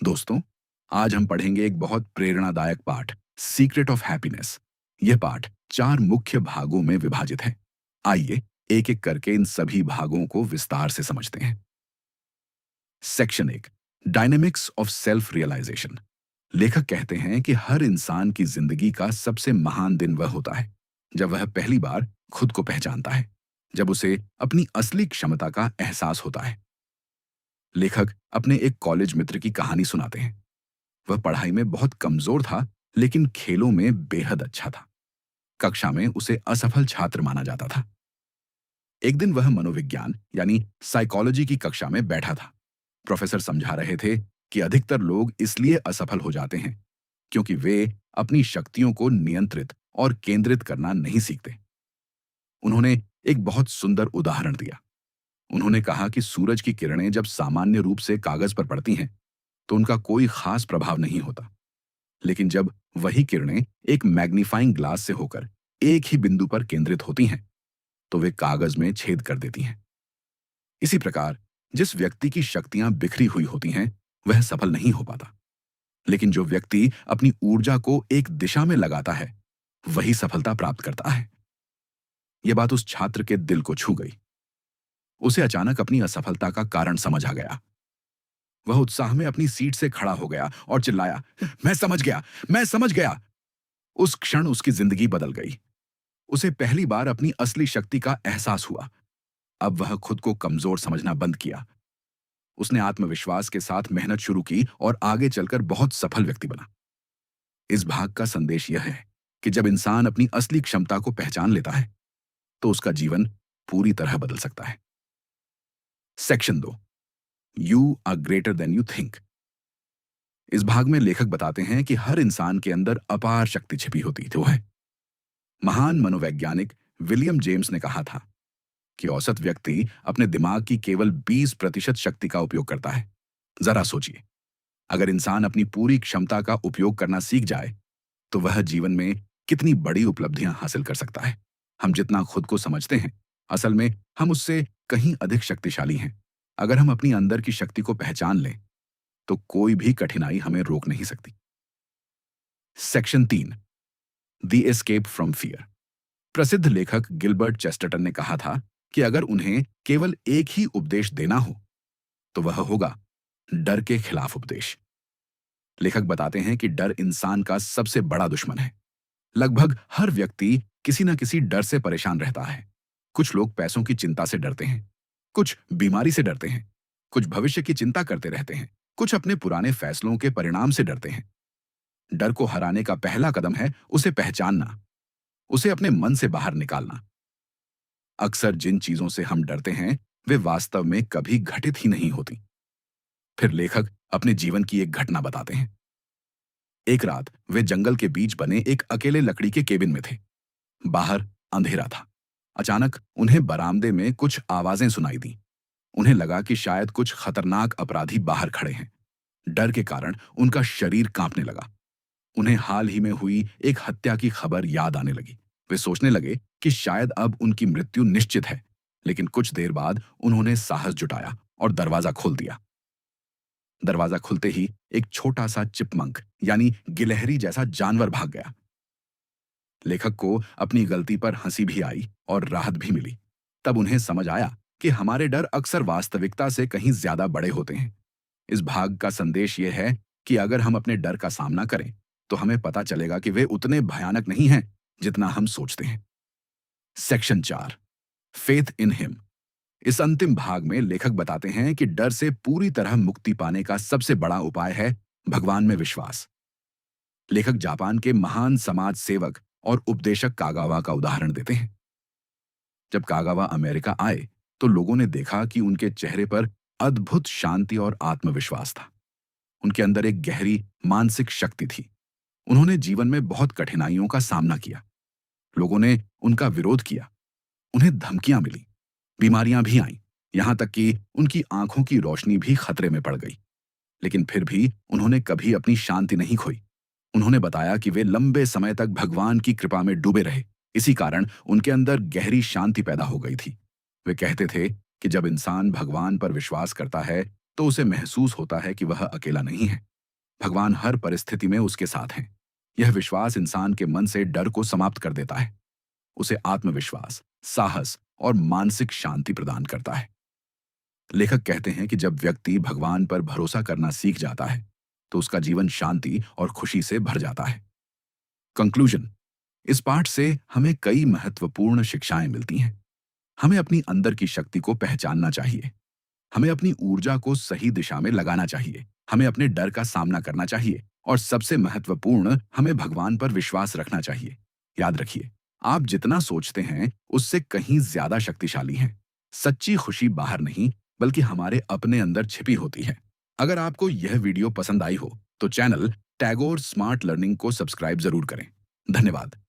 दोस्तों, आज हम पढ़ेंगे एक बहुत प्रेरणादायक पाठ, सीक्रेट ऑफ हैप्पीनेस। यह पाठ 4 मुख्य भागों में विभाजित है। आइए एक एक करके इन सभी भागों को विस्तार से समझते हैं। Section 1, dynamics of self realization. लेखक कहते हैं कि हर इंसान की जिंदगी का सबसे महान दिन वह होता है जब वह पहली बार खुद को पहचानता है, जब उसे अपनी असली क्षमता का एहसास होता है। लेखक अपने एक कॉलेज मित्र की कहानी सुनाते हैं। वह पढ़ाई में बहुत कमजोर था, लेकिन खेलों में बेहद अच्छा था। कक्षा में उसे असफल छात्र माना जाता था। एक दिन वह मनोविज्ञान यानी साइकोलॉजी की कक्षा में बैठा था। प्रोफेसर समझा रहे थे कि अधिकतर लोग इसलिए असफल हो जाते हैं क्योंकि वे अपनी शक्तियों को नियंत्रित और केंद्रित करना नहीं सीखते। उन्होंने एक बहुत सुंदर उदाहरण दिया। उन्होंने कहा कि सूरज की किरणें जब सामान्य रूप से कागज पर पड़ती हैं तो उनका कोई खास प्रभाव नहीं होता, लेकिन जब वही किरणें एक मैग्नीफाइंग ग्लास से होकर एक ही बिंदु पर केंद्रित होती हैं तो वे कागज में छेद कर देती हैं। इसी प्रकार जिस व्यक्ति की शक्तियां बिखरी हुई होती हैं वह सफल नहीं हो पाता, लेकिन जो व्यक्ति अपनी ऊर्जा को एक दिशा में लगाता है वही सफलता प्राप्त करता है। यह बात उस छात्र के दिल को छू गई। उसे अचानक अपनी असफलता का कारण समझ आ गया। वह उत्साह में अपनी सीट से खड़ा हो गया और चिल्लाया, मैं समझ गया, मैं समझ गया। उस क्षण उसकी जिंदगी बदल गई। उसे पहली बार अपनी असली शक्ति का एहसास हुआ। अब वह खुद को कमजोर समझना बंद किया। उसने आत्मविश्वास के साथ मेहनत शुरू की और आगे चलकर बहुत सफल व्यक्ति बना। इस भाग का संदेश यह है कि जब इंसान अपनी असली क्षमता को पहचान लेता है तो उसका जीवन पूरी तरह बदल सकता है। Section 2, you are greater than you think. इस भाग में लेखक बताते हैं कि हर इंसान के अंदर अपार शक्ति छिपी होती है। महान मनोवैज्ञानिक विलियम जेम्स ने कहा था कि औसत व्यक्ति अपने दिमाग की केवल 20% शक्ति का उपयोग करता है। जरा सोचिए, अगर इंसान अपनी पूरी क्षमता का उपयोग करना सीख जाए तो वह जीवन में कितनी बड़ी उपलब्धियां हासिल कर सकता है। हम जितना खुद को समझते हैं, असल में हम उससे कहीं अधिक शक्तिशाली हैं। अगर हम अपनी अंदर की शक्ति को पहचान लें तो कोई भी कठिनाई हमें रोक नहीं सकती। Section 3, the escape from fear. प्रसिद्ध लेखक गिलबर्ट चेस्टरटन ने कहा था कि अगर उन्हें केवल एक ही उपदेश देना हो तो वह होगा डर के खिलाफ उपदेश। लेखक बताते हैं कि डर इंसान का सबसे बड़ा दुश्मन है। लगभग हर व्यक्ति किसी न किसी डर से परेशान रहता है। कुछ लोग पैसों की चिंता से डरते हैं, कुछ बीमारी से डरते हैं, कुछ भविष्य की चिंता करते रहते हैं, कुछ अपने पुराने फैसलों के परिणाम से डरते हैं। डर को हराने का पहला कदम है उसे पहचानना, उसे अपने मन से बाहर निकालना। अक्सर जिन चीजों से हम डरते हैं वे वास्तव में कभी घटित ही नहीं होती। फिर लेखक अपने जीवन की एक घटना बताते हैं। एक रात वे जंगल के बीच बने एक अकेले लकड़ी के केबिन में थे। बाहर अंधेरा था। अचानक उन्हें बरामदे में कुछ आवाजें सुनाई दी। उन्हें लगा कि शायद कुछ खतरनाक अपराधी बाहर खड़े हैं। डर के कारण उनका शरीर कांपने लगा। उन्हें हाल ही में हुई एक हत्या की खबर याद आने लगी। वे सोचने लगे कि शायद अब उनकी मृत्यु निश्चित है, लेकिन कुछ देर बाद उन्होंने साहस जुटाया और दरवाजा खोल दिया। दरवाजा खुलते ही एक छोटा सा चिपमंक यानी गिलहरी जैसा जानवर भाग गया। लेखक को अपनी गलती पर हंसी भी आई और राहत भी मिली। तब उन्हें समझ आया कि हमारे डर अक्सर वास्तविकता से कहीं ज्यादा बड़े होते हैं। इस भाग का संदेश यह है कि अगर हम अपने डर का सामना करें तो हमें पता चलेगा कि वे उतने भयानक नहीं हैं जितना हम सोचते हैं। Section 4, faith in him. इस अंतिम भाग में लेखक बताते हैं कि डर से पूरी तरह मुक्ति पाने का सबसे बड़ा उपाय है भगवान में विश्वास। लेखक जापान के महान समाज सेवक और उपदेशक कागावा का उदाहरण देते हैं। जब कागावा अमेरिका आए तो लोगों ने देखा कि उनके चेहरे पर अद्भुत शांति और आत्मविश्वास था। उनके अंदर एक गहरी मानसिक शक्ति थी। उन्होंने जीवन में बहुत कठिनाइयों का सामना किया। लोगों ने उनका विरोध किया, उन्हें धमकियां मिली, बीमारियां भी आईं, यहां तक कि उनकी आंखों की रोशनी भी खतरे में पड़ गई। लेकिन फिर भी उन्होंने कभी अपनी शांति नहीं खोई। उन्होंने बताया कि वे लंबे समय तक भगवान की कृपा में डूबे रहे। इसी कारण उनके अंदर गहरी शांति पैदा हो गई थी। वे कहते थे कि जब इंसान भगवान पर विश्वास करता है तो उसे महसूस होता है कि वह अकेला नहीं है। भगवान हर परिस्थिति में उसके साथ हैं। यह विश्वास इंसान के मन से डर को समाप्त कर देता है, उसे आत्मविश्वास, साहस और मानसिक शांति प्रदान करता है। लेखक कहते हैं कि जब व्यक्ति भगवान पर भरोसा करना सीख जाता है, तो उसका जीवन शांति और खुशी से भर जाता है। कंक्लूजन। इस पाठ से हमें कई महत्वपूर्ण शिक्षाएं मिलती हैं। हमें अपनी अंदर की शक्ति को पहचानना चाहिए। हमें अपनी ऊर्जा को सही दिशा में लगाना चाहिए। हमें अपने डर का सामना करना चाहिए और सबसे महत्वपूर्ण, हमें भगवान पर विश्वास रखना चाहिए। याद रखिए, आप जितना सोचते हैं उससे कहीं ज्यादा शक्तिशाली हैं। सच्ची खुशी बाहर नहीं, बल्कि हमारे अपने अंदर छिपी होती है। अगर आपको यह वीडियो पसंद आई हो तो चैनल टैगोर स्मार्ट लर्निंग को सब्सक्राइब जरूर करें। धन्यवाद।